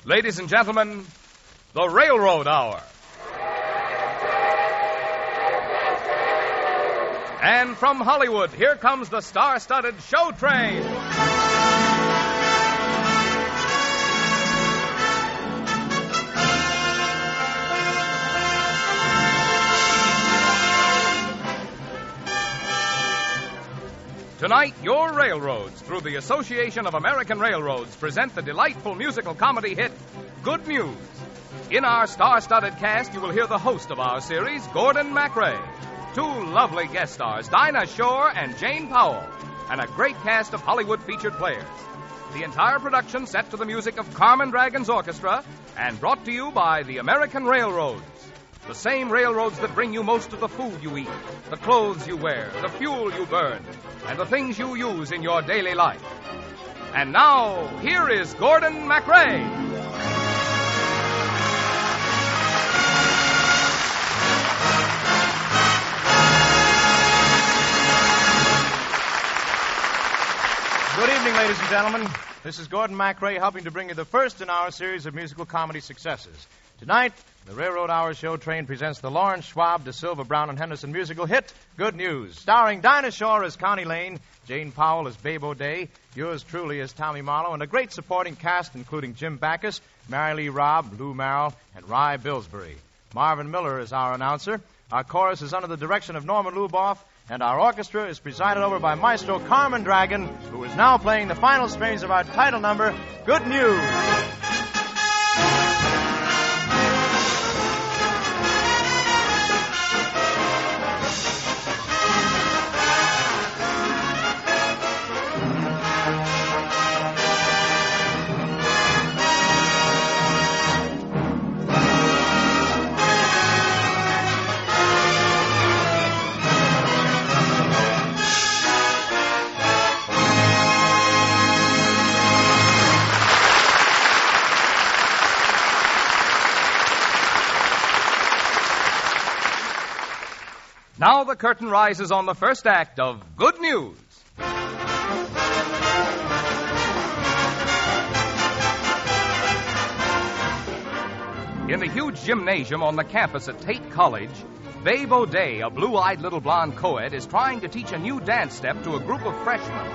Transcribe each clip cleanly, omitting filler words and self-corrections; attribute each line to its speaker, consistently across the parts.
Speaker 1: Ladies and gentlemen, the Railroad Hour. And from Hollywood, here comes the star-studded show train. Tonight, your railroads, through the Association of American Railroads, present the delightful musical comedy hit, Good News. In our star-studded cast, you will hear the host of our series, Gordon MacRae, two lovely guest stars, Dinah Shore and Jane Powell, and a great cast of Hollywood featured players. The entire production set to the music of Carmen Dragon's Orchestra and brought to you by the American Railroads. The same railroads that bring you most of the food you eat, the clothes you wear, the fuel you burn, and the things you use in your daily life. And now, here is Gordon MacRae.
Speaker 2: Good evening, ladies and gentlemen. This is Gordon MacRae helping to bring you the first in our series of musical comedy successes. Tonight, the Railroad Hour show train presents the Lawrence Schwab, De Silva, Brown, and Henderson musical hit, Good News, starring Dinah Shore as Connie Lane, Jane Powell as Babe O'Day, yours truly as Tommy Marlowe, and a great supporting cast including Jim Backus, Mary Lee Robb, Lou Merrill, and Rye Billsbury. Marvin Miller is our announcer. Our chorus is under the direction of Norman Luboff, and our orchestra is presided over by Maestro Carmen Dragon, who is now playing the final strains of our title number, Good News.
Speaker 1: Now the curtain rises on the first act of Good News. In the huge gymnasium on the campus at Tate College, Babe O'Day, a blue-eyed little blonde co-ed, is trying to teach a new dance step to a group of freshmen.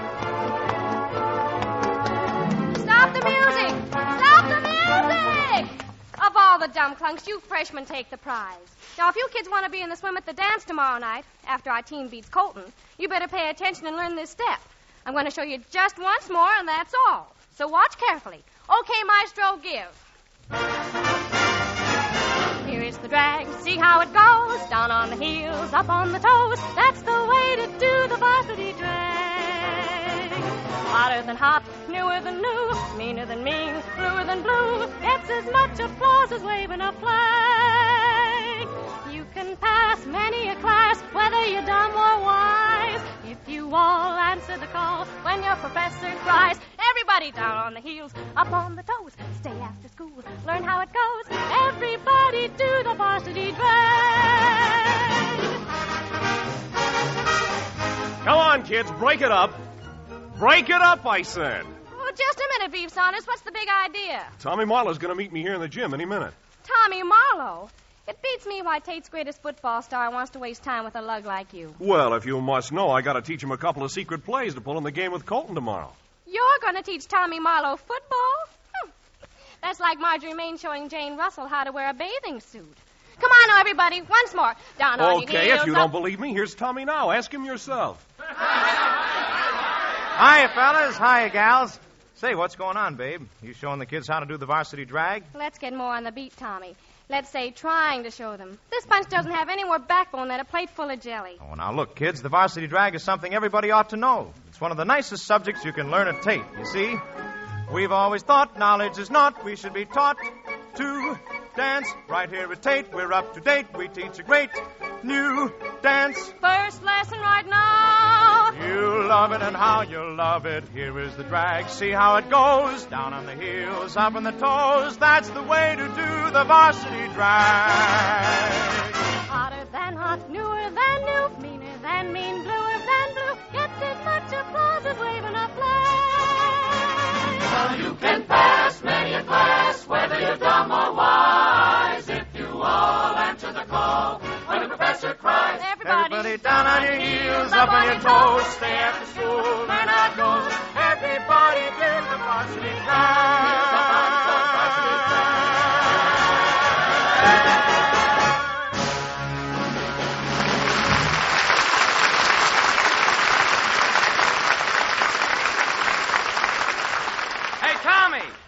Speaker 3: Stop the music! Stop the music! Of all the dumb clunks, you freshmen take the prize. Now, if you kids want to be in the swim at the dance tomorrow night, after our team beats Colton, you better pay attention and learn this step. I'm going to show you just once more, and that's all. So watch carefully. Okay, Maestro, give. Here is the drag. See how it goes. Down on the heels, up on the toes. That's the way to do the varsity drag. Hotter than hot, newer than new, meaner than mean, bluer than blue. Gets as much applause as waving a flag. You can pass many a class, whether you're dumb or wise, if you all answer the call when your professor cries. Everybody down on the heels, up on the toes. Stay after school, learn how it goes. Everybody do the varsity drag.
Speaker 4: Come on, kids, break it up. Break it up, I said.
Speaker 3: Oh, just a minute, Beef Saunders. What's the big idea?
Speaker 4: Tommy Marlowe's going to meet me here in the gym any minute.
Speaker 3: Tommy Marlowe? It beats me why Tate's greatest football star wants to waste time with a lug like you.
Speaker 4: Well, if you must know, I got to teach him a couple of secret plays to pull in the game with Colton tomorrow.
Speaker 3: You're going to teach Tommy Marlowe football? That's like Marjorie Main showing Jane Russell how to wear a bathing suit. Come on now, everybody, once more. Down on your heels.
Speaker 4: Okay, if you don't believe me, here's Tommy now. Ask him yourself.
Speaker 2: Hiya, fellas. Hiya, gals. Say, what's going on, babe? You showing the kids how to do the varsity drag?
Speaker 3: Let's get more on the beat, Tommy. Let's say trying to show them. This bunch doesn't have any more backbone than a plate full of jelly.
Speaker 2: Oh, now look, kids, the varsity drag is something everybody ought to know. It's one of the nicest subjects you can learn at Tate, you see. We've always thought knowledge is not. We should be taught to dance. Right here at Tate, we're up to date. We teach a great new dance.
Speaker 3: First lesson right now.
Speaker 2: You'll love it and how you'll love it. Here is the drag. See how it goes. Down on the heels, up on the toes. That's the way to do the varsity drag.
Speaker 3: Hotter than hot, newer than new, meaner than mean, bluer than blue. Gets as much applause as waving a flag.
Speaker 5: Well, you can pass many a class where
Speaker 2: varsity, down on your heels, up on your toes. Stay after school, man out goes. Everybody did the varsity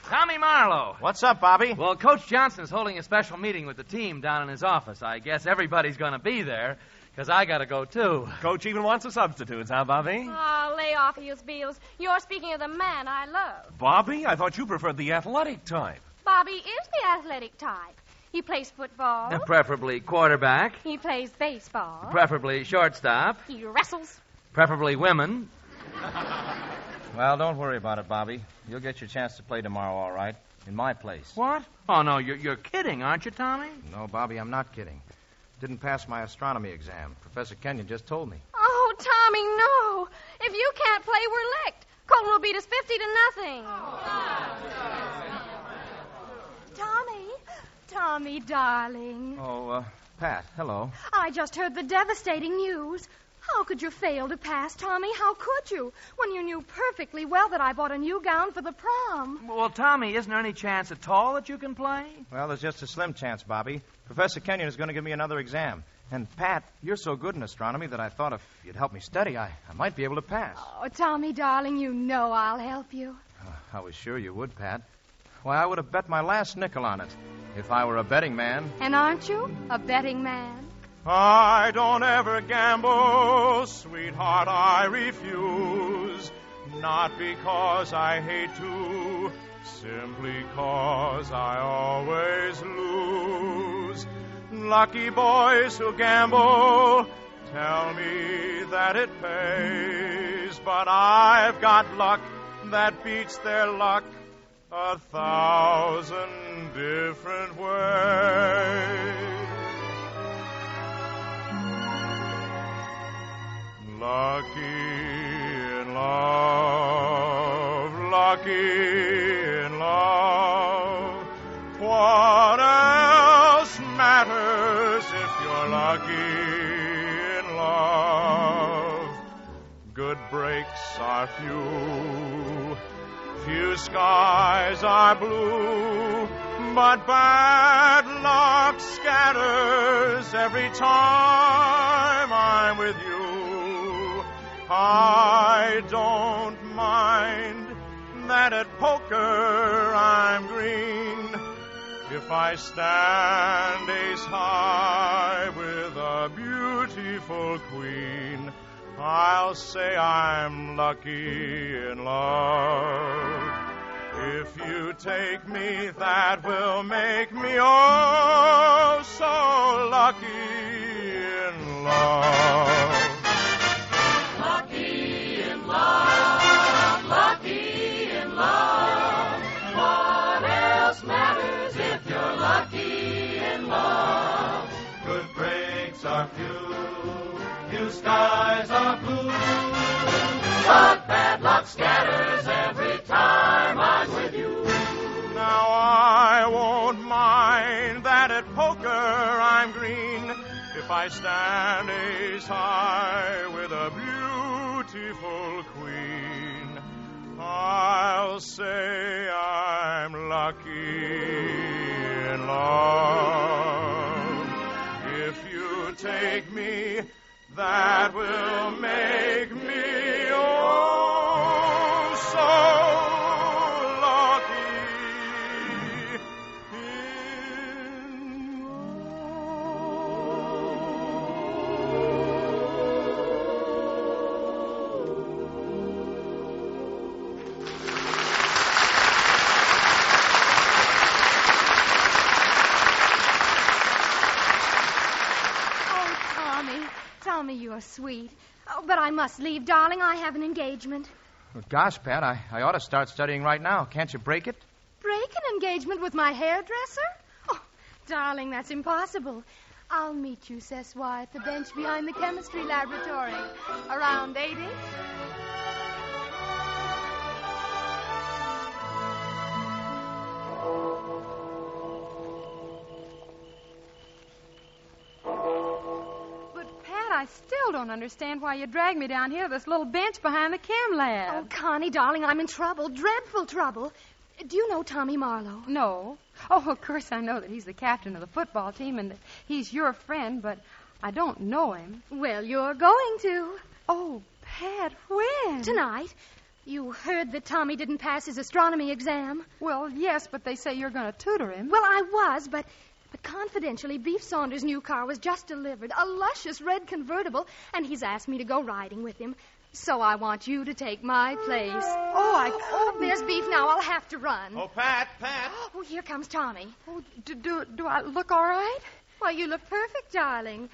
Speaker 5: Tommy Marlowe.
Speaker 2: What's up, Bobby?
Speaker 5: Well, Coach Johnson's holding a special meeting with the team down in his office. I guess everybody's going to be there, because I got to go, too.
Speaker 4: Coach even wants a substitute, huh, Bobby?
Speaker 3: Oh, lay off, Heels Beals. You're speaking of the man I love.
Speaker 4: Bobby? I thought you preferred the athletic type.
Speaker 3: Bobby is the athletic type. He plays football.
Speaker 5: Preferably quarterback.
Speaker 3: He plays baseball.
Speaker 5: Preferably shortstop.
Speaker 3: He wrestles.
Speaker 5: Preferably women.
Speaker 2: Well, don't worry about it, Bobby. You'll get your chance to play tomorrow, all right, in my place.
Speaker 5: What? Oh, no, you're kidding, aren't you, Tommy?
Speaker 2: No, Bobby, I'm not kidding. Didn't pass my astronomy exam. Professor Kenyon just told me.
Speaker 3: Oh, Tommy, no. If you can't play, we're licked. Colton will beat us 50-0. Tommy, darling.
Speaker 2: Oh, Pat, hello.
Speaker 3: I just heard the devastating news. How could you fail to pass, Tommy? How could you? When you knew perfectly well that I bought a new gown for the prom.
Speaker 5: Well, Tommy, isn't there any chance at all that you can play?
Speaker 2: Well, there's just a slim chance, Bobby. Professor Kenyon is going to give me another exam. And, Pat, you're so good in astronomy that I thought if you'd help me study, I might be able to pass.
Speaker 3: Oh, Tommy, darling, you know I'll help you.
Speaker 2: I was sure you would, Pat. Why, I would have bet my last nickel on it if I were a betting man.
Speaker 3: And aren't you a betting man?
Speaker 2: I don't ever gamble, sweetheart, I refuse. Not because I hate to, simply 'cause I always lose. Lucky boys who gamble tell me that it pays, but I've got luck that beats their luck 1,000 different ways. Lucky in love, lucky in love. What else matters if you're lucky in love? Good breaks are few skies are blue, but bad luck scatters every time I'm with you. I don't mind that at poker I'm green if I stand ace high with a beautiful queen. I'll say I'm lucky in love. If you take me, that will make me oh so lucky in love.
Speaker 6: Lucky in love, lucky in love. What else matters if you're lucky in love? Good breaks are few skies are blue, but bad luck scatters every time I'm with you.
Speaker 2: Now I won't mind that at poker I'm green if I stand ace high with a beautiful queen. I'll say I'm lucky in love. If you take me, that will make me oh so lucky in
Speaker 3: Tommy, you're sweet. Oh, but I must leave, darling. I have an engagement.
Speaker 2: Well, gosh, Pat, I ought to start studying right now. Can't you break it?
Speaker 3: Break an engagement with my hairdresser? Oh, darling, that's impossible. I'll meet you, Sessoir, at the bench behind the chemistry laboratory. Around 8-ish.
Speaker 7: I still don't understand why you dragged me down here to this little bench behind the chem lab.
Speaker 8: Oh, Connie, darling, I'm in trouble. Dreadful trouble. Do you know Tommy Marlowe?
Speaker 7: No. Oh, of course I know that he's the captain of the football team and that he's your friend, but I don't know him.
Speaker 8: Well, you're going to.
Speaker 7: Oh, Pat, when?
Speaker 8: Tonight. You heard that Tommy didn't pass his astronomy exam?
Speaker 7: Well, yes, but they say you're going to tutor him.
Speaker 8: Well, I was, but confidentially, Beef Saunders' new car was just delivered, a luscious red convertible, and he's asked me to go riding with him. So I want you to take my place.
Speaker 7: Oh,
Speaker 8: there's Beef now. I'll have to run.
Speaker 2: Oh, Pat.
Speaker 8: Oh, here comes Tommy.
Speaker 7: Oh, do I look all right?
Speaker 8: Why, you look perfect, darling.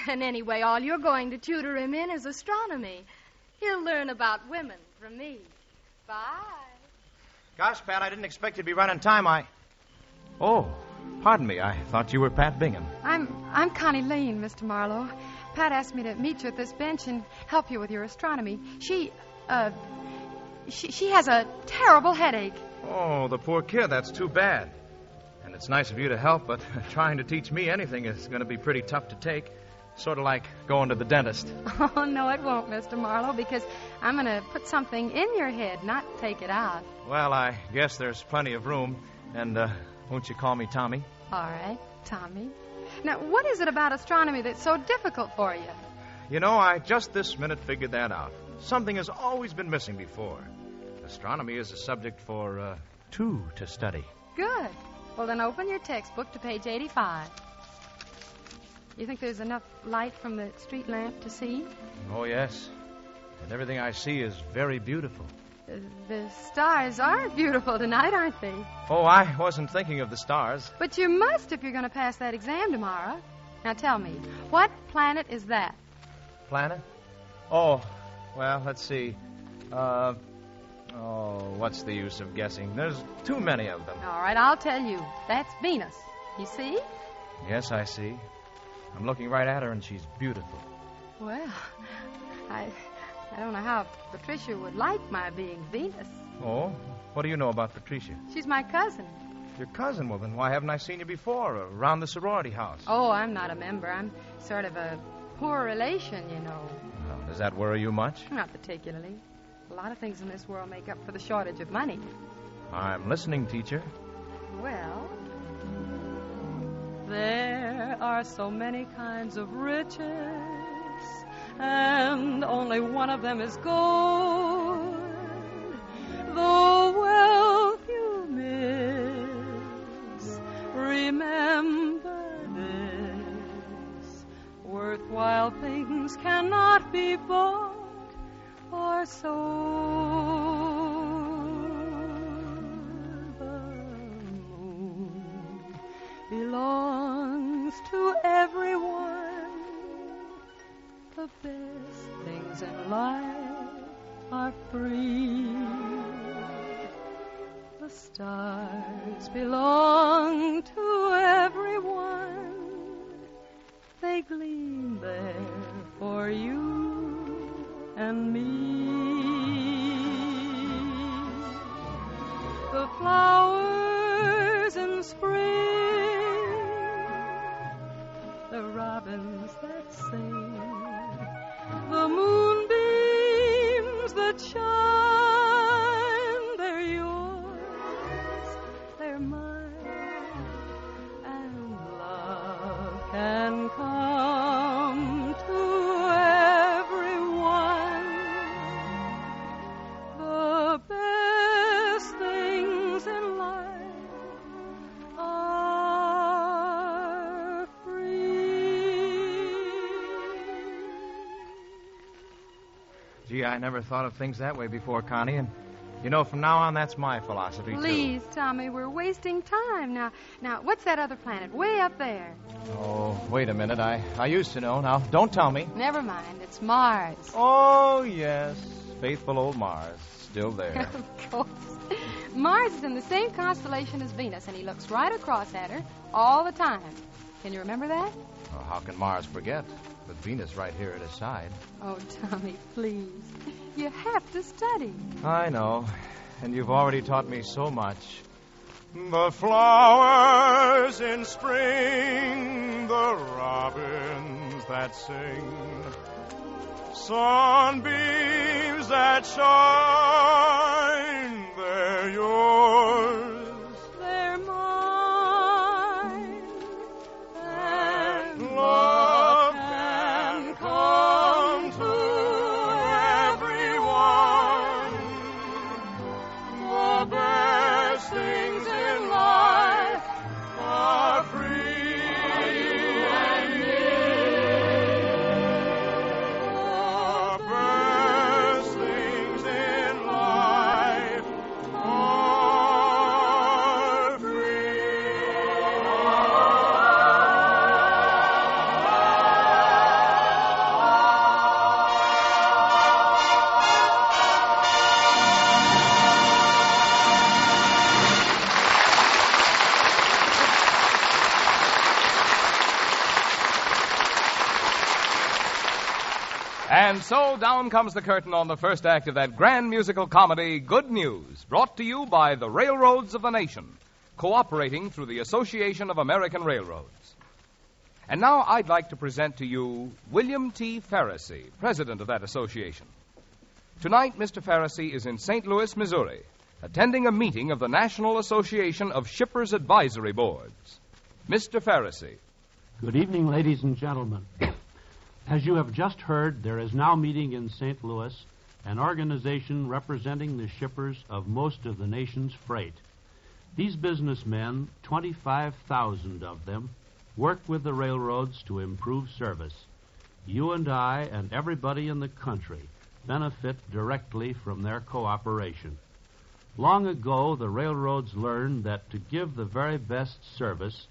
Speaker 8: And anyway, all you're going to tutor him in is astronomy. He'll learn about women from me. Bye.
Speaker 2: Gosh, Pat, I didn't expect you to be right on time. Oh, pardon me. I thought you were Pat Bingham.
Speaker 7: I'm Connie Lane, Mr. Marlowe. Pat asked me to meet you at this bench and help you with your astronomy. She has a terrible headache.
Speaker 2: Oh, the poor kid. That's too bad. And it's nice of you to help, but trying to teach me anything is going to be pretty tough to take. Sort of like going to the dentist.
Speaker 7: Oh, no, it won't, Mr. Marlowe, because I'm going to put something in your head, not take it out.
Speaker 2: Well, I guess there's plenty of room. And won't you call me Tommy?
Speaker 7: All right, Tommy. Now, what is it about astronomy that's so difficult for you?
Speaker 2: You know, I just this minute figured that out. Something has always been missing before. Astronomy is a subject for two to study.
Speaker 7: Good. Well, then open your textbook to page 85. You think there's enough light from the street lamp to see?
Speaker 2: Oh, yes. And everything I see is very beautiful.
Speaker 7: The stars are beautiful tonight, aren't they?
Speaker 2: Oh, I wasn't thinking of the stars.
Speaker 7: But you must if you're going to pass that exam tomorrow. Now tell me, what planet is that?
Speaker 2: Planet? Oh, well, let's see. What's the use of guessing? There's too many of them.
Speaker 7: All right, I'll tell you. That's Venus. You see?
Speaker 2: Yes, I see. I'm looking right at her, and she's beautiful.
Speaker 7: Well, I don't know how Patricia would like my being Venus.
Speaker 2: Oh? What do you know about Patricia?
Speaker 7: She's my cousin.
Speaker 2: Your cousin? Well, then why haven't I seen you before around the sorority house?
Speaker 7: Oh, I'm not a member. I'm sort of a poor relation, you know.
Speaker 2: Well, does that worry you much?
Speaker 7: Not particularly. A lot of things in this world make up for the shortage of money.
Speaker 2: I'm listening, teacher.
Speaker 7: Well, there are so many kinds of riches, and only one of them is gold. The wealth you miss, remember this: worthwhile things cannot be bought or sold. The moon belongs to everyone. The best things in life are free. The stars belong to everyone. They gleam there for you and me. The flowers in spring, the robins that sing, the moonbeams that shine, they're yours, they're mine, and love can come to everyone. The best things in life are free.
Speaker 2: Gee, I never thought of things that way before, Connie, and you know, from now on, that's my philosophy,
Speaker 7: Please, Tommy, we're wasting time. Now, what's that other planet way up there?
Speaker 2: Oh, wait a minute. I used to know. Now, don't tell me.
Speaker 7: Never mind. It's Mars.
Speaker 2: Oh, yes. Faithful old Mars. Still there.
Speaker 7: Of course. Mars is in the same constellation as Venus, and he looks right across at her all the time. Can you remember that?
Speaker 2: Oh, how can Mars forget? With Venus right here at his side.
Speaker 7: Oh, Tommy, please. You have to study.
Speaker 2: I know. And you've already taught me so much. The flowers in spring, the robins that sing, sunbeams that shine, they're yours.
Speaker 3: They're mine. And
Speaker 2: Love can come to everyone. The best things in life are free and near. The best things in life are free.
Speaker 1: And so down comes the curtain on the first act of that grand musical comedy, Good News, brought to you by the Railroads of the Nation, cooperating through the Association of American Railroads. And now I'd like to present to you William T. Pharisee, president of that association. Tonight, Mr. Pharisee is in St. Louis, Missouri, attending a meeting of the National Association of Shippers Advisory Boards. Mr. Pharisee.
Speaker 9: Good evening, ladies and gentlemen. As you have just heard, there is now meeting in St. Louis an organization representing the shippers of most of the nation's freight. These businessmen, 25,000 of them, work with the railroads to improve service. You and I and everybody in the country benefit directly from their cooperation. Long ago, the railroads learned that to give the very best service,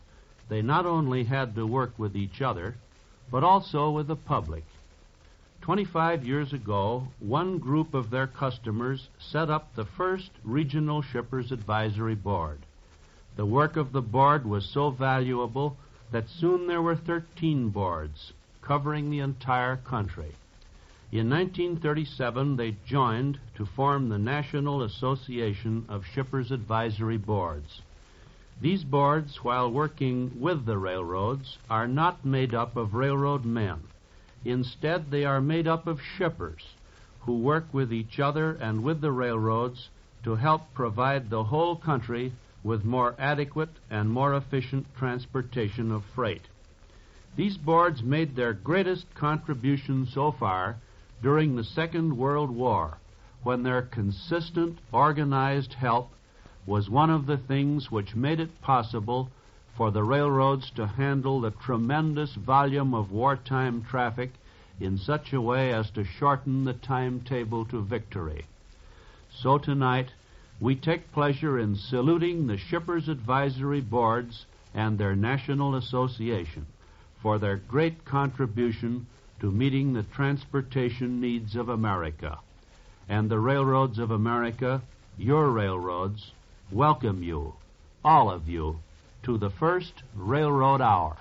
Speaker 9: they not only had to work with each other, but also with the public. 25 years ago, one group of their customers set up the first Regional Shippers Advisory Board. The work of the board was so valuable that soon there were 13 boards covering the entire country. In 1937, they joined to form the National Association of Shippers Advisory Boards. These boards, while working with the railroads, are not made up of railroad men. Instead, they are made up of shippers who work with each other and with the railroads to help provide the whole country with more adequate and more efficient transportation of freight. These boards made their greatest contribution so far during the Second World War, when their consistent, organized help was one of the things which made it possible for the railroads to handle the tremendous volume of wartime traffic in such a way as to shorten the timetable to victory. So tonight, we take pleasure in saluting the Shippers Advisory Boards and their National Association for their great contribution to meeting the transportation needs of America. And the railroads of America, your railroads, welcome you, all of you, to the first Railroad Hour.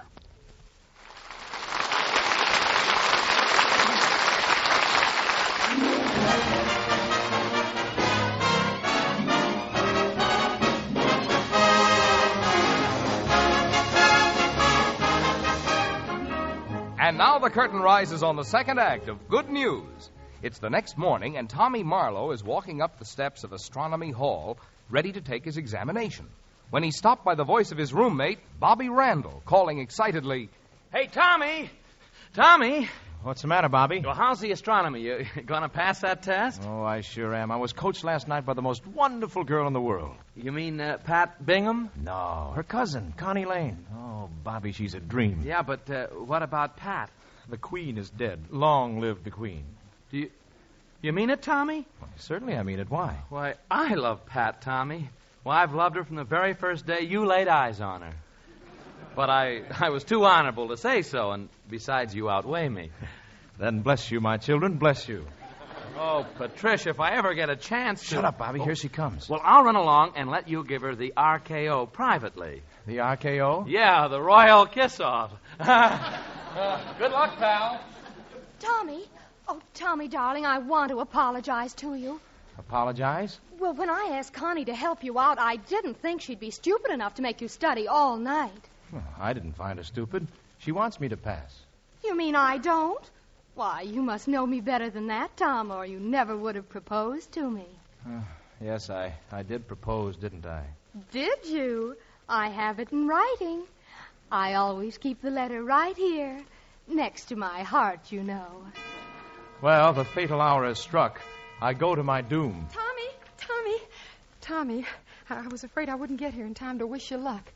Speaker 1: And now the curtain rises on the second act of Good News. It's the next morning, and Tommy Marlowe is walking up the steps of Astronomy Hall, ready to take his examination, when he's stopped by the voice of his roommate, Bobby Randall, calling excitedly,
Speaker 5: Hey, Tommy! Tommy!
Speaker 2: What's the matter, Bobby?
Speaker 5: Well, how's the astronomy? You gonna pass that test?
Speaker 2: Oh, I sure am. I was coached last night by the most wonderful girl in the world.
Speaker 5: You mean Pat Bingham?
Speaker 2: No, her cousin, Connie Lane. Oh, Bobby, she's a dream.
Speaker 5: Yeah, but what about Pat?
Speaker 2: The Queen is dead. Long live the Queen.
Speaker 5: Do you mean it, Tommy?
Speaker 2: Well, certainly I mean it. Why?
Speaker 5: Why, I love Pat, Tommy. Well, I've loved her from the very first day you laid eyes on her. But I was too honorable to say so, and besides, you outweigh me.
Speaker 2: Then bless you, my children, bless you.
Speaker 5: Oh, Patricia, if I ever get a chance to...
Speaker 2: Shut up, Bobby. Here she comes.
Speaker 5: Well, I'll run along and let you give her the RKO privately.
Speaker 2: The RKO?
Speaker 5: Yeah, the Royal Kiss-Off. Good luck, pal.
Speaker 8: Tommy. Oh, Tommy, darling, I want to apologize to you.
Speaker 2: Apologize?
Speaker 8: Well, when I asked Connie to help you out, I didn't think she'd be stupid enough to make you study all night.
Speaker 2: Well, I didn't find her stupid. She wants me to pass.
Speaker 8: You You mean I don't? Why, you must know me better than that, Tom, or you never would have proposed to me.
Speaker 2: Yes, I did propose, didn't I?
Speaker 8: Did you? I have it in writing. I always keep the letter right here, next to my heart, you know.
Speaker 2: Well, the fatal hour has struck. I go to my doom.
Speaker 7: Tommy, I was afraid I wouldn't get here in time to wish you luck.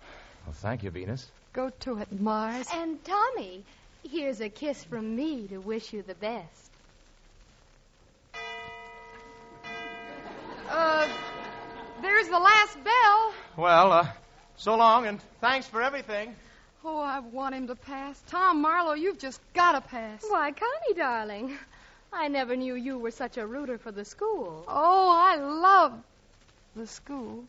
Speaker 2: Well, thank you, Venus.
Speaker 7: Go to it, Mars.
Speaker 8: And, Tommy, here's a kiss from me to wish you the best.
Speaker 7: There's the last bell.
Speaker 2: Well, so long, and thanks for everything.
Speaker 7: Oh, I want him to pass. Tom Marlowe, you've just got to pass.
Speaker 8: Why, Connie, darling, I never knew you were such a rooter for the school.
Speaker 7: Oh, I love the school.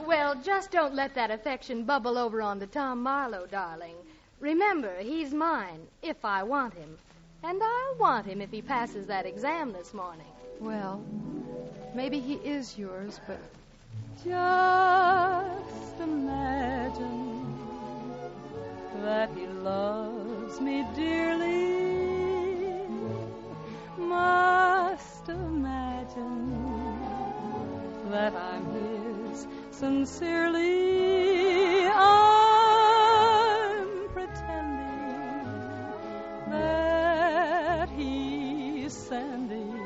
Speaker 8: Well, just don't let that affection bubble over onto Tom Marlowe, darling. Remember, he's mine if I want him. And I'll want him if he passes that exam this morning.
Speaker 7: Well, maybe he is yours, but...
Speaker 6: Just imagine that he loves me dearly. Must imagine that I'm his sincerely. I'm pretending that he's sending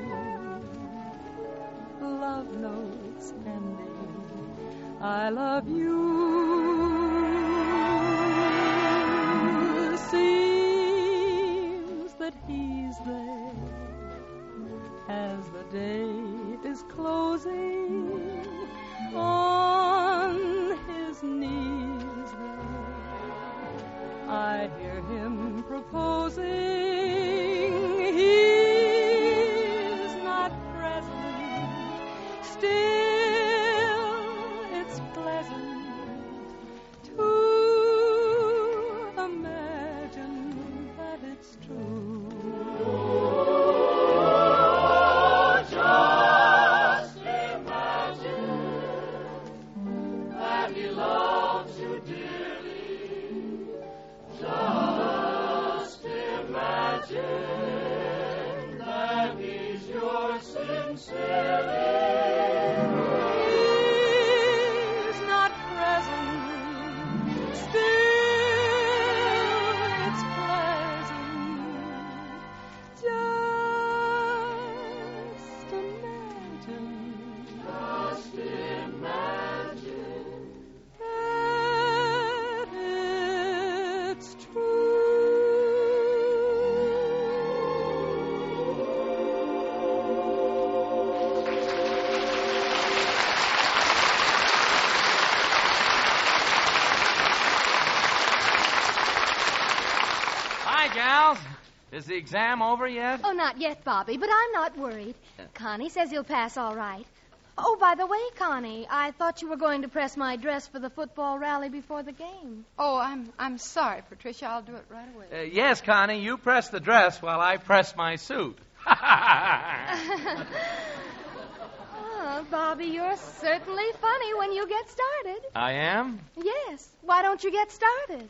Speaker 6: love notes ending. I love you. Seems that he's there as the day is closing, on his knees there. I hear him proposing. He's not present. Still, it's pleasant to imagine that it's true. Just imagine that he loves you dearly. Just imagine that he's yours sincerely. He's not present. Still, it's pleasant. Just imagine. Just imagine that it's
Speaker 5: Hi, gals. Is the exam over yet?
Speaker 8: Oh, not yet, Bobby, but I'm not worried. Connie says he'll pass all right. Oh, by the way, Connie, I thought you were going to press my dress for the football rally before the game.
Speaker 7: Oh, I'm sorry, Patricia. I'll do it right away.
Speaker 5: Yes, Connie, you press the dress while I press my suit.
Speaker 8: Oh, Bobby, you're certainly funny when you get started.
Speaker 5: I am?
Speaker 8: Yes. Why don't you get started?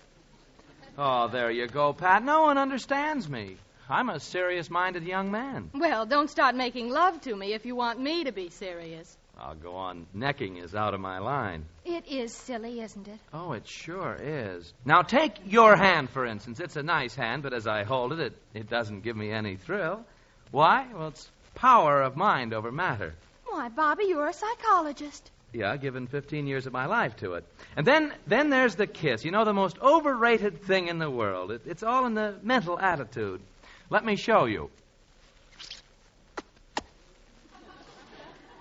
Speaker 5: Oh, there you go, Pat. No one understands me. I'm a serious-minded young man.
Speaker 8: Well, don't start making love to me if you want me to be serious.
Speaker 5: I'll go on. Necking is out of my line.
Speaker 8: It is silly, isn't it?
Speaker 5: Oh, it sure is. Now, take your hand, for instance. It's a nice hand, but as I hold it, it doesn't give me any thrill. Why? Well, it's power of mind over matter.
Speaker 8: Why, Bobby, you're a psychologist.
Speaker 5: Yeah, given 15 years of my life to it. And then there's the kiss. You know, the most overrated thing in the world. It's all in the mental attitude. Let me show you.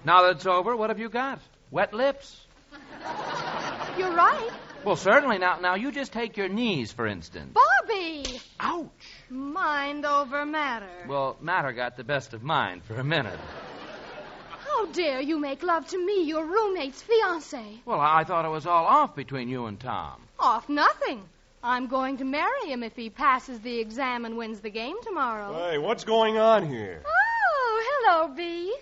Speaker 5: Now that it's over, what have you got? Wet lips?
Speaker 8: You're right.
Speaker 5: Well, certainly. Now you just take your knees, for instance.
Speaker 8: Bobby!
Speaker 5: Ouch!
Speaker 8: Mind over matter.
Speaker 5: Well, matter got the best of mind for a minute.
Speaker 8: How dare you make love to me, your roommate's fiancé?
Speaker 5: Well, I thought it was all off between you and Tom.
Speaker 8: Off nothing. I'm going to marry him if he passes the exam and wins the game tomorrow.
Speaker 4: Hey, what's going on here?
Speaker 8: Oh, hello, Beef.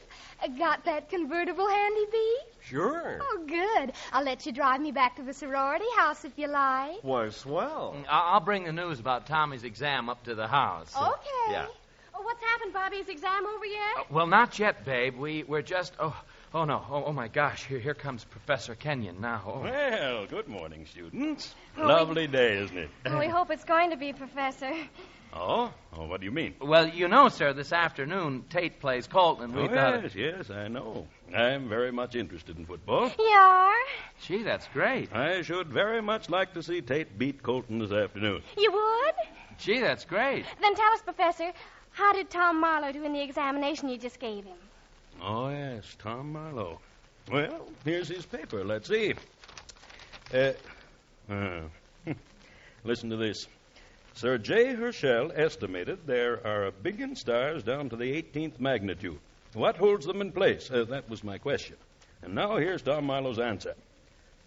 Speaker 8: Got that convertible handy, Beef?
Speaker 4: sure.
Speaker 8: Oh, good. I'll let you drive me back to the sorority house if you like.
Speaker 4: Why, swell.
Speaker 5: I'll bring the news about Tommy's exam up to the house.
Speaker 8: Okay.
Speaker 5: Yeah.
Speaker 3: Oh, what's happened, Bobby? Is exam over yet?
Speaker 5: Well, not yet, babe. We're just... Oh, no. Oh, my gosh. Here comes Professor Kenyon now. Oh.
Speaker 10: Well, good morning, students. Lovely day, isn't it?
Speaker 3: Well, we hope it's going to be, Professor.
Speaker 10: Oh, what do you mean?
Speaker 5: Well, you know, sir, this afternoon Tate plays Colton, and we thought...
Speaker 10: Yes, I know. I'm very much interested in football.
Speaker 3: You are?
Speaker 5: Gee, that's great.
Speaker 10: I should very much like to see Tate beat Colton this afternoon.
Speaker 3: You would?
Speaker 5: Gee, that's great.
Speaker 3: Then tell us, Professor, how did Tom Marlowe do in the examination you just gave him?
Speaker 10: Oh, yes, Tom Marlowe. Well, here's his paper. Let's see. Listen to this. Sir J. Herschel estimated there are billion stars down to the 18th magnitude. What holds them in place? That was my question. And now here's Tom Marlowe's answer.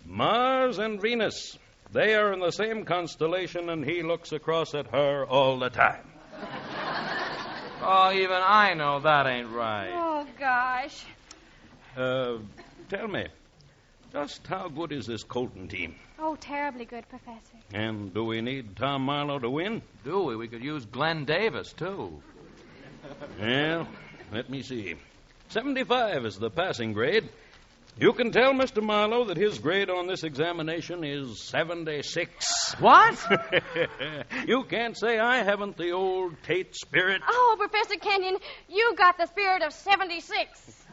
Speaker 10: Mars and Venus. They are in the same constellation, and he looks across at her all the time.
Speaker 5: Oh, even I know that ain't right.
Speaker 3: Oh, gosh.
Speaker 10: Tell me, just how good is this Colton team?
Speaker 3: Oh, terribly good, Professor.
Speaker 10: And do we need Tom Marlowe to win?
Speaker 5: Do we? We could use Glenn Davis, too.
Speaker 10: Well, let me see. 75 is the passing grade. You can tell Mr. Marlowe that his grade on this examination is 76.
Speaker 5: What?
Speaker 10: You can't say I haven't the old Tate spirit.
Speaker 3: Oh, Professor Kenyon, you got the spirit of 76.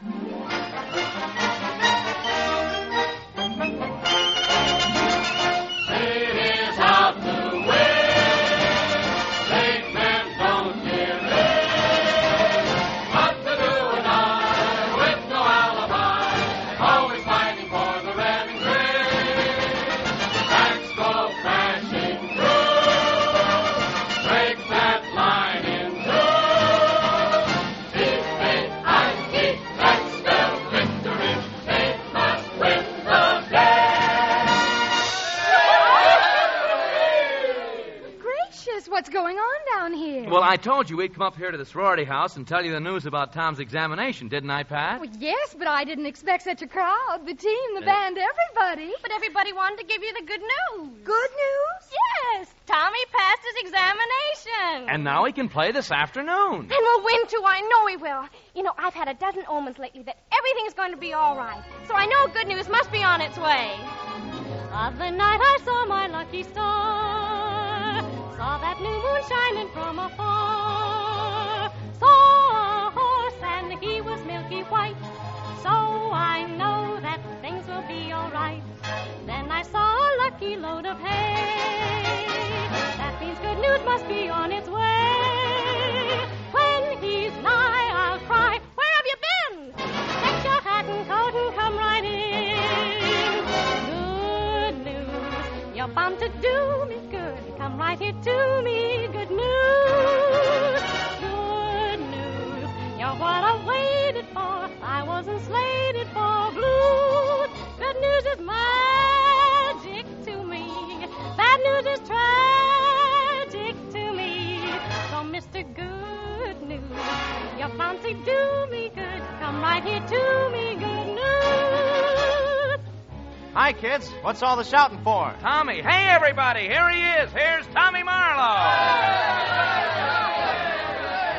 Speaker 8: What's going on down here?
Speaker 5: Well, I told you we'd come up here to the sorority house and tell you the news about Tom's examination, didn't I, Pat?
Speaker 8: Well, yes, but I didn't expect such a crowd. The team, the band, everybody.
Speaker 3: But everybody wanted to give you the good news.
Speaker 8: Good news?
Speaker 3: Yes, Tommy passed his examination.
Speaker 5: And now he can play this afternoon.
Speaker 3: And we'll win, too. I know he will. You know, I've had a dozen omens lately that everything's going to be all right. So I know good news must be on its way. Of the night I saw my lucky star, saw that new moon shining from afar, saw a horse and he was milky white, so I know that things will be all right. Then I saw a lucky load of hay, that means good news must be on its way. When he's nigh, I'll cry, where have you been? Fetch your hat and coat and come right in. Good news, you're bound to do me good. Come right here to me, good news. Good news, you're what I waited for. I wasn't slated for blues. Good news is magic to me. Bad news is tragic to me. So, Mr. Good News, you're bound to do me good. Come right here to me, good news.
Speaker 2: Hi, kids. What's all the shouting for?
Speaker 5: Tommy. Hey, everybody. Here he is. Here's Tommy Marlowe.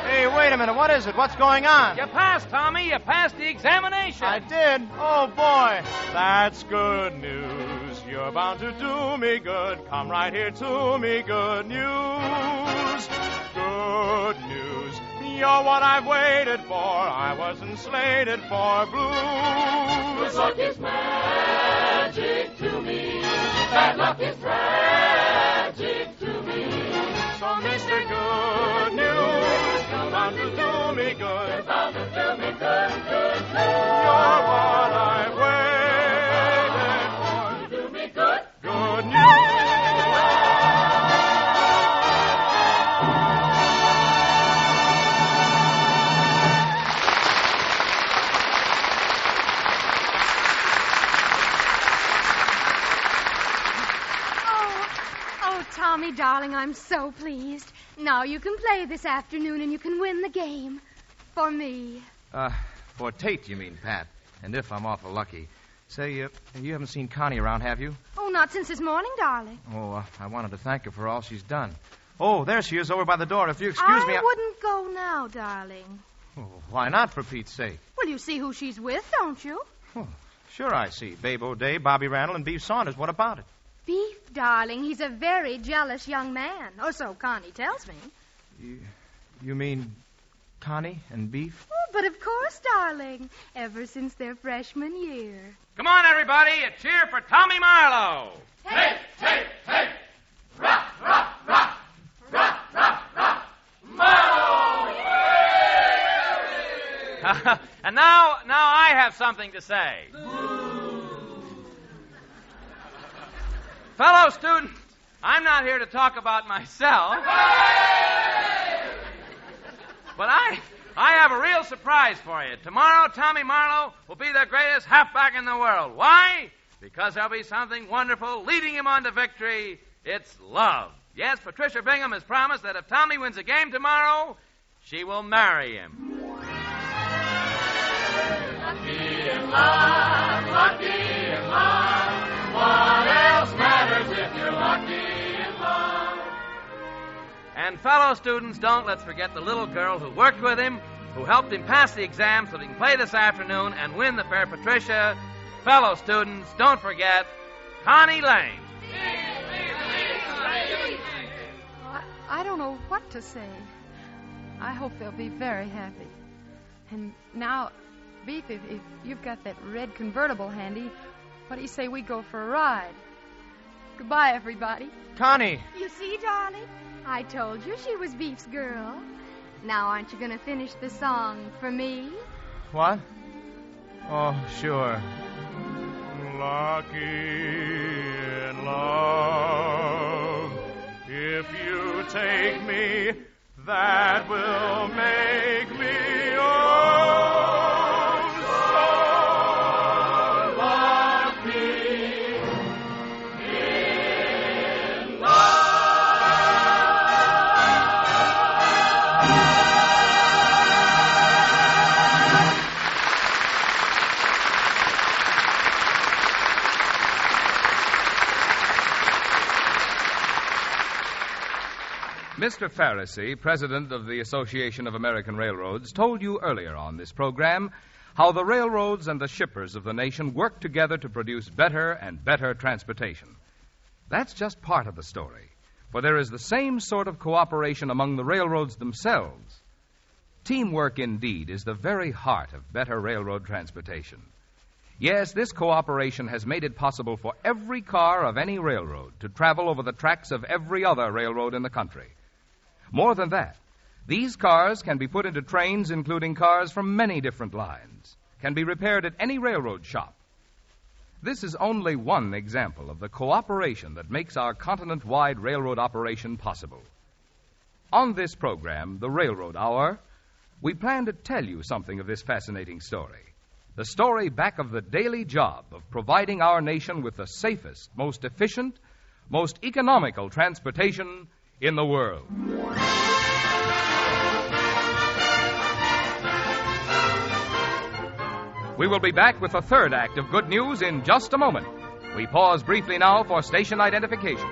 Speaker 2: Hey, wait a minute. What is it? What's going on?
Speaker 5: You passed, Tommy. You passed the examination.
Speaker 2: I did? Oh, boy. That's good news. You're bound to do me good. Come right here to me. Good news. Good news. You're what I've waited for. I wasn't slated for blues.
Speaker 6: Good luck is magic to me. Bad luck is tragic to me.
Speaker 2: So, Mr. Good News, you're bound to do me good.
Speaker 6: You're bound to do me good, good news.
Speaker 2: You're what I've waited for.
Speaker 6: You do me good.
Speaker 2: Good news.
Speaker 8: Tommy, darling, I'm so pleased. Now you can play this afternoon and you can win the game. For me.
Speaker 2: For Tate, you mean, Pat. And if I'm awful lucky. Say, you haven't seen Connie around, have you?
Speaker 8: Oh, not since this morning, darling.
Speaker 2: Oh, I wanted to thank her for all she's done. Oh, there she is over by the door. If you excuse me...
Speaker 8: I wouldn't go now, darling.
Speaker 2: Oh, why not, for Pete's sake?
Speaker 8: Well, you see who she's with, don't you?
Speaker 2: Oh, sure I see. Babe O'Day, Bobby Randall, and Beef Saunders. What about it?
Speaker 8: Beef, darling, he's a very jealous young man. Or so Connie tells me.
Speaker 2: You mean Connie and Beef?
Speaker 8: Oh, but of course, darling. Ever since their freshman year.
Speaker 5: Come on, everybody. A cheer for Tommy Marlowe.
Speaker 6: Hey, hey, hey! Rock, rock, rock! Rock, rock, rock! Marlowe!
Speaker 5: And now I have something to say. Fellow students, I'm not here to talk about myself. But I have a real surprise for you. Tomorrow, Tommy Marlowe will be the greatest halfback in the world. Why? Because there'll be something wonderful leading him on to victory. It's love. Yes, Patricia Bingham has promised that if Tommy wins a game tomorrow, she will marry him.
Speaker 6: Lucky in love, lucky in love. What else matters if you're lucky in love?
Speaker 5: And fellow students, let's forget the little girl who worked with him, who helped him pass the exam so that he can play this afternoon and win the Fair Patricia. Fellow students, don't forget Connie Lane.
Speaker 7: I don't know what to say. I hope they'll be very happy. And now, Beef, if you've got that red convertible handy, what do you say we go for a ride? Goodbye, everybody.
Speaker 2: Connie!
Speaker 8: You see, darling? I told you she was Beef's girl. Now, aren't you going to finish the song for me?
Speaker 2: What? Oh, sure. Lucky in love. If you take me, that will make me so lucky in love.
Speaker 1: Mr. Pharisee, president of the Association of American Railroads, told you earlier on this program how the railroads and the shippers of the nation work together to produce better and better transportation. That's just part of the story, for there is the same sort of cooperation among the railroads themselves. Teamwork, indeed, is the very heart of better railroad transportation. Yes, this cooperation has made it possible for every car of any railroad to travel over the tracks of every other railroad in the country. More than that, these cars can be put into trains including cars from many different lines, can be repaired at any railroad shop. This is only one example of the cooperation that makes our continent-wide railroad operation possible. On this program, The Railroad Hour, we plan to tell you something of this fascinating story. The story back of the daily job of providing our nation with the safest, most efficient, most economical transportation in the world. We will be back with the third act of Good News in just a moment. We pause briefly now for station identification.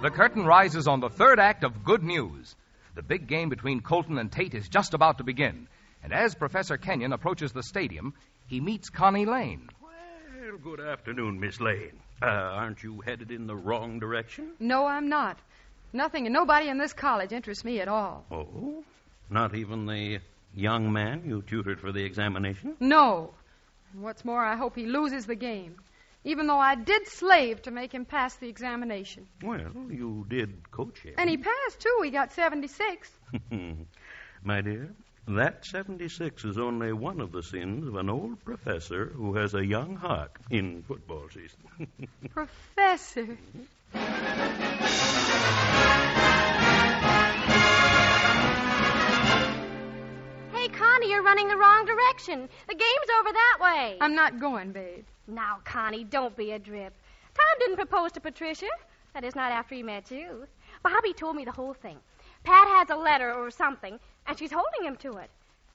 Speaker 1: The curtain rises on the third act of Good News. The big game between Colton and Tate is just about to begin. And as Professor Kenyon approaches the stadium, he meets Connie Lane.
Speaker 10: Well, good afternoon, Miss Lane. Aren't you headed in the wrong direction?
Speaker 7: No, I'm not. Nothing and nobody in this college interests me at all.
Speaker 10: Oh? Not even the young man you tutored for the examination?
Speaker 7: No. And what's more, I hope he loses the game, even though I did slave to make him pass the examination.
Speaker 10: Well, you did coach him.
Speaker 7: And he passed, too. He got 76.
Speaker 10: My dear, that 76 is only one of the sins of an old professor who has a young heart in football season.
Speaker 7: Professor.
Speaker 8: Hey, Connie, you're running the wrong direction. The game's over that way.
Speaker 7: I'm not going, babe.
Speaker 8: Now, Connie, don't be a drip. Tom didn't propose to Patricia.
Speaker 3: That is, not after he met you. Bobby told me the whole thing. Pat has a letter or something, and she's holding him to it.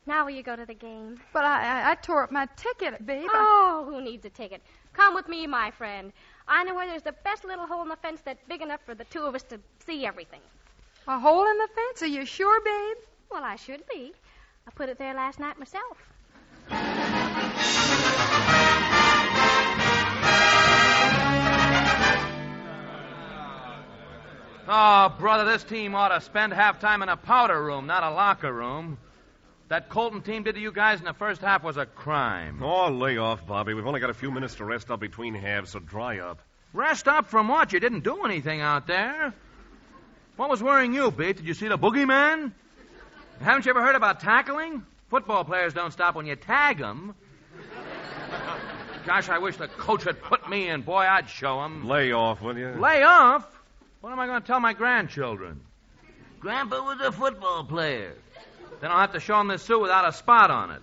Speaker 3: Now will you go to the game?
Speaker 7: But I tore up my ticket, babe.
Speaker 3: Oh, who needs a ticket? Come with me, my friend. I know where there's the best little hole in the fence that's big enough for the two of us to see everything.
Speaker 7: A hole in the fence? Are you sure, babe?
Speaker 3: Well, I should be. I put it there last night myself.
Speaker 5: Oh, brother, this team ought to spend half time in a powder room, not a locker room. That Colton team did to you guys in the first half was a crime.
Speaker 4: Oh, lay off, Bobby. We've only got a few minutes to rest up between halves, so dry up.
Speaker 5: Rest up from what? You didn't do anything out there. What was worrying you, Pete? Did you see the boogeyman? Haven't you ever heard about tackling? Football players don't stop when you tag them. Gosh, I wish the coach had put me in. Boy, I'd show him.
Speaker 4: Lay off, will you?
Speaker 5: Lay off? What am I going to tell my grandchildren? Grandpa was a football player. Then I'll have to show him this suit without a spot on it.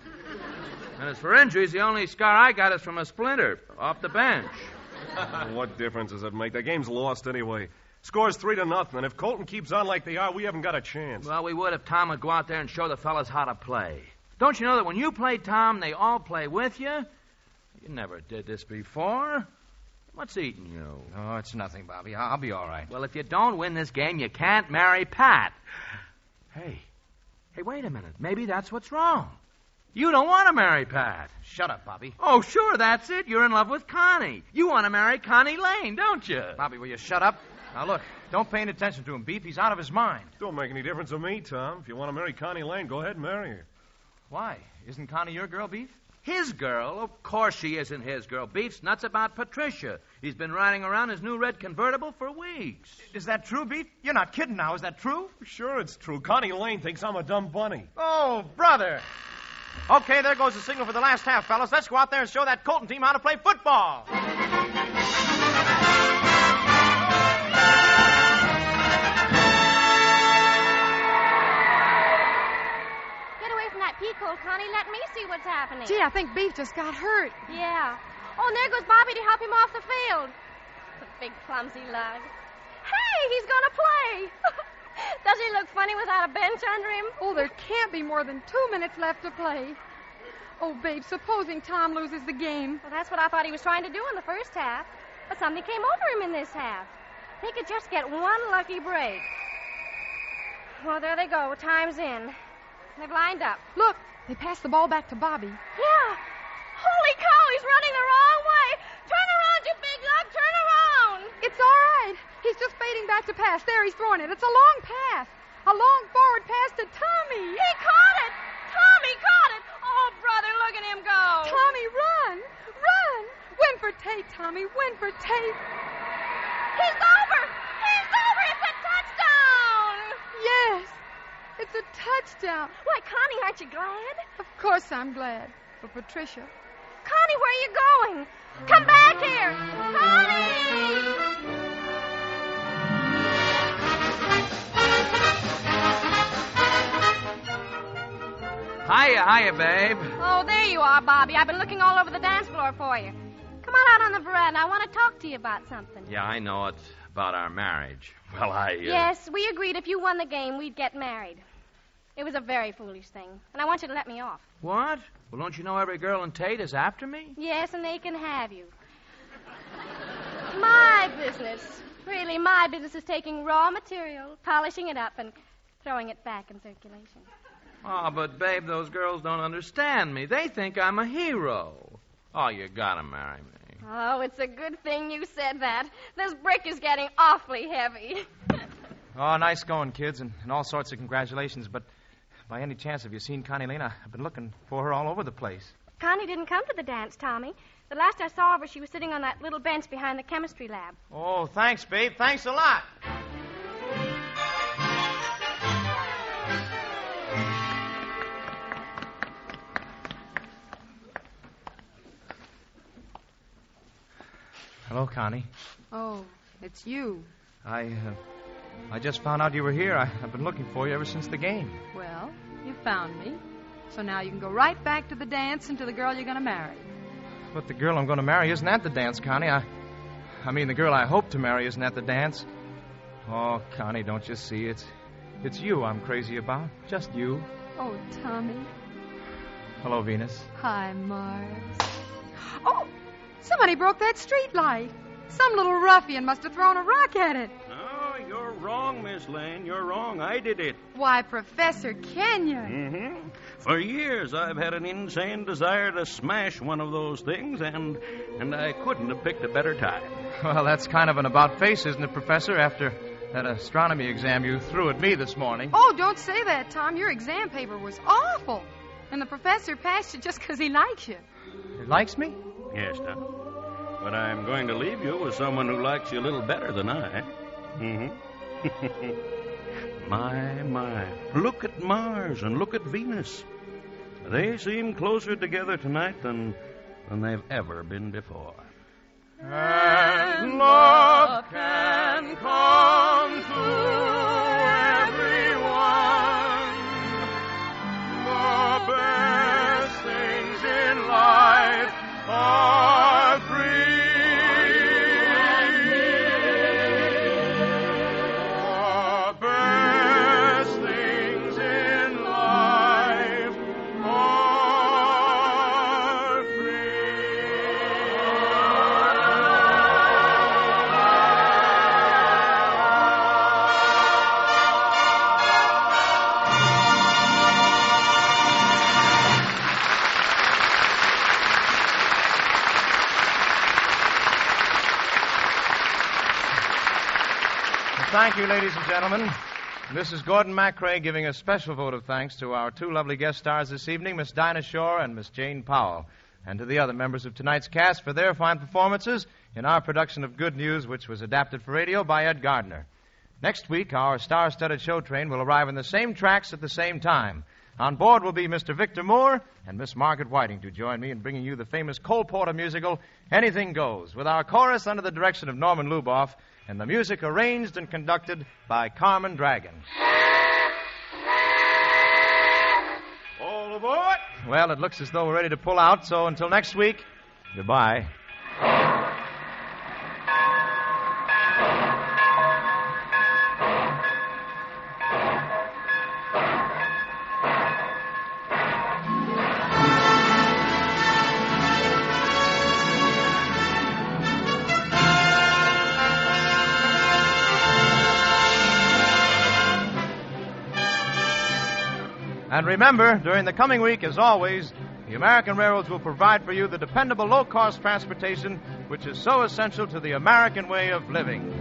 Speaker 5: And as for injuries, the only scar I got is from a splinter off the bench.
Speaker 4: What difference does it make? The game's lost anyway. Score's 3-0, and if Colton keeps on like they are, we haven't got a chance.
Speaker 5: Well, we would if Tom would go out there and show the fellas how to play. Don't you know that when you play Tom, they all play with you? You never did this before. What's eating you?
Speaker 2: Oh, it's nothing, Bobby. I'll be all right.
Speaker 5: Well, if you don't win this game, you can't marry Pat. Hey, wait a minute. Maybe that's what's wrong. You don't want to marry Pat.
Speaker 2: Shut up, Bobby.
Speaker 5: Oh, sure, that's it. You're in love with Connie. You want to marry Connie Lane, don't you?
Speaker 2: Bobby, will you shut up? Now, look, don't pay any attention to him, Beef. He's out of his mind.
Speaker 4: Don't make any difference to me, Tom. If you want to marry Connie Lane, go ahead and marry her.
Speaker 2: Why? Isn't Connie your girl, Beef?
Speaker 5: His girl? Of course she isn't his girl. Beef's nuts about Patricia. He's been riding around his new red convertible for weeks.
Speaker 2: Is that true, Beef? You're not kidding now. Is that true?
Speaker 4: Sure, it's true. Connie Lane thinks I'm a dumb bunny.
Speaker 2: Oh, brother. Okay, there goes the signal for the last half, fellas. Let's go out there and show that Colton team how to play football.
Speaker 3: Get away from that peacock, Connie. Let me see what's happening.
Speaker 7: Gee, I think Beef just got hurt.
Speaker 3: Yeah. Oh, and there goes Bobby to help him off the field. The big clumsy lug. Hey, he's going to play. Does he look funny without a bench under him?
Speaker 7: Oh, there can't be more than 2 minutes left to play. Oh, babe, supposing Tom loses the game.
Speaker 3: Well, that's what I thought he was trying to do in the first half. But something came over him in this half. He could just get one lucky break. Well, there they go. Time's in. They've lined up.
Speaker 7: Look, they passed the ball back to Bobby.
Speaker 3: Yeah. Holy cow, he's running the wrong way. Turn around, you big lug. Turn around.
Speaker 7: It's all right. He's just fading back to pass. There, he's throwing it. It's a long pass. A long forward pass to Tommy.
Speaker 3: He caught it. Tommy caught it. Oh, brother, look at him go.
Speaker 7: Tommy, run. Run. Win for Tate, Tommy. Win for Tate.
Speaker 3: He's over. He's over. It's a touchdown.
Speaker 7: Yes. It's a touchdown.
Speaker 3: Why, Connie, aren't you glad?
Speaker 7: Of course I'm glad. For Patricia.
Speaker 3: Connie, where are you going? Come back here. Connie!
Speaker 5: Hiya, babe.
Speaker 3: Oh, there you are, Bobby. I've been looking all over the dance floor for you. Come on out on the veranda. I want to talk to you about something.
Speaker 5: Yeah, I know it's about our marriage. Well,
Speaker 3: Yes, we agreed if you won the game, we'd get married. It was a very foolish thing, and I want you to let me off.
Speaker 5: What? Well, don't you know every girl in Tate is after me?
Speaker 3: Yes, and they can have you. My business. Really, my business is taking raw material, polishing it up, and throwing it back in circulation.
Speaker 5: Oh, but, babe, those girls don't understand me. They think I'm a hero. Oh, you gotta marry me.
Speaker 3: Oh, it's a good thing you said that. This brick is getting awfully heavy.
Speaker 2: Oh, nice going, kids, and all sorts of congratulations. But by any chance, have you seen Connie Lane? I've been looking for her all over the place.
Speaker 3: Connie didn't come to the dance, Tommy. The last I saw of her, she was sitting on that little bench behind the chemistry lab.
Speaker 2: Oh, thanks, babe. Thanks a lot. Hello, Connie.
Speaker 7: Oh, it's you.
Speaker 2: I just found out you were here. I've been looking for you ever since the game.
Speaker 7: Well, you found me. So now you can go right back to the dance and to the girl you're going to marry.
Speaker 2: But the girl I'm going to marry isn't at the dance, Connie. I mean, the girl I hope to marry isn't at the dance. Oh, Connie, don't you see? It's you I'm crazy about. Just you.
Speaker 7: Oh, Tommy.
Speaker 2: Hello, Venus.
Speaker 7: Hi, Mars. Oh, somebody broke that street light. Some little ruffian must have thrown a rock at it.
Speaker 10: Oh, you're wrong, Miss Lane. You're wrong. I did it.
Speaker 7: Why, Professor Kenyon.
Speaker 10: Mm-hmm. For years, I've had an insane desire to smash one of those things, and I couldn't have picked a better time.
Speaker 2: Well, that's kind of an about-face, isn't it, Professor, after that astronomy exam you threw at me this morning?
Speaker 7: Oh, don't say that, Tom. Your exam paper was awful. And the professor passed you just because he likes you.
Speaker 2: He likes me?
Speaker 10: Yes, Tom. But I'm going to leave you with someone who likes you a little better than I. Mm-hmm. My. Look at Mars and look at Venus. They seem closer together tonight than they've ever been before.
Speaker 6: And love can come to everyone. The best things in life are free. The best things in life are
Speaker 2: Thank you, ladies and gentlemen. This is Gordon MacRae giving a special vote of thanks to our two lovely guest stars this evening, Miss Dinah Shore and Miss Jane Powell, and to the other members of tonight's cast for their fine performances in our production of Good News, which was adapted for radio by Ed Gardner. Next week, our star-studded show train will arrive on the same tracks at the same time. On board will be Mr. Victor Moore and Miss Margaret Whiting to join me in bringing you the famous Cole Porter musical, Anything Goes, with our chorus under the direction of Norman Luboff, and the music arranged and conducted by Carmen Dragon.
Speaker 10: All aboard!
Speaker 2: Well, it looks as though we're ready to pull out, so until next week, goodbye. And remember, during the coming week, as always, the American Railroads will provide for you the dependable low-cost transportation which is so essential to the American way of living.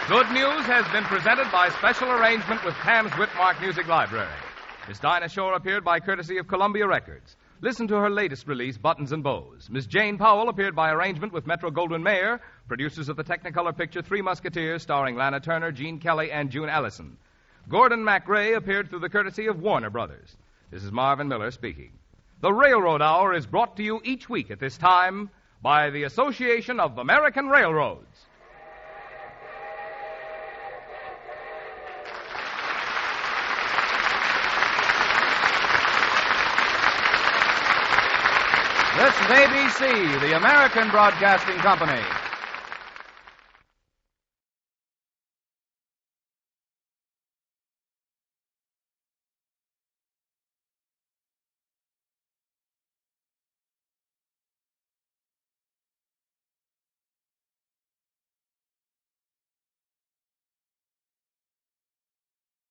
Speaker 1: Good News has been presented by special arrangement with Tam's Whitmark Music Library. Miss Dinah Shore appeared by courtesy of Columbia Records. Listen to her latest release, Buttons and Bows. Miss Jane Powell appeared by arrangement with Metro-Goldwyn-Mayer, producers of the Technicolor picture Three Musketeers, starring Lana Turner, Gene Kelly, and June Allison. Gordon MacRae appeared through the courtesy of Warner Brothers. This is Marvin Miller speaking. The Railroad Hour is brought to you each week at this time by the Association of American Railroads. This is ABC, the American Broadcasting Company.